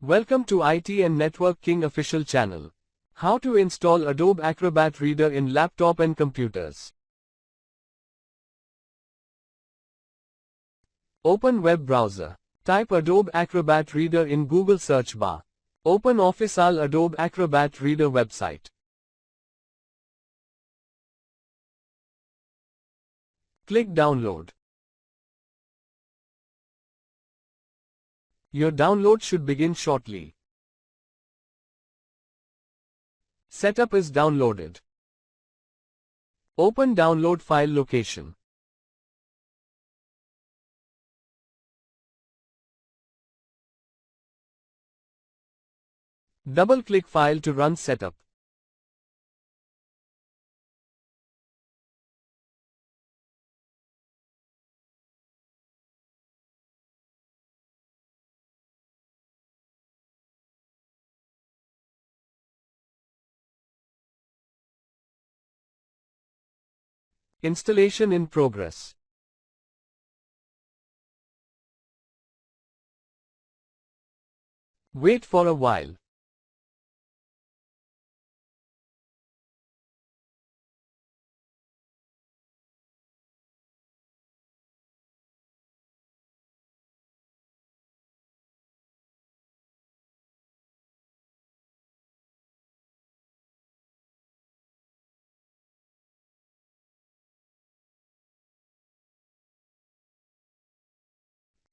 Welcome to IT and Network King official channel. How to install Adobe Acrobat Reader in laptop and computers. Open web browser. Type Adobe Acrobat Reader in Google search bar. Open Official Adobe Acrobat Reader website. Click Download. Your download should begin shortly. Setup is downloaded. Open download file location. Double-click file to run setup. Installation in progress. Wait for a while.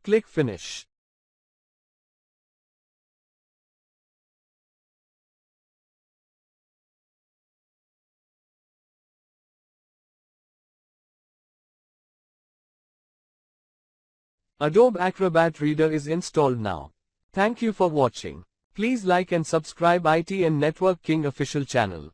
Click Finish. Adobe Acrobat Reader is installed now. Thank you for watching. Please like and subscribe IT and Network King official channel.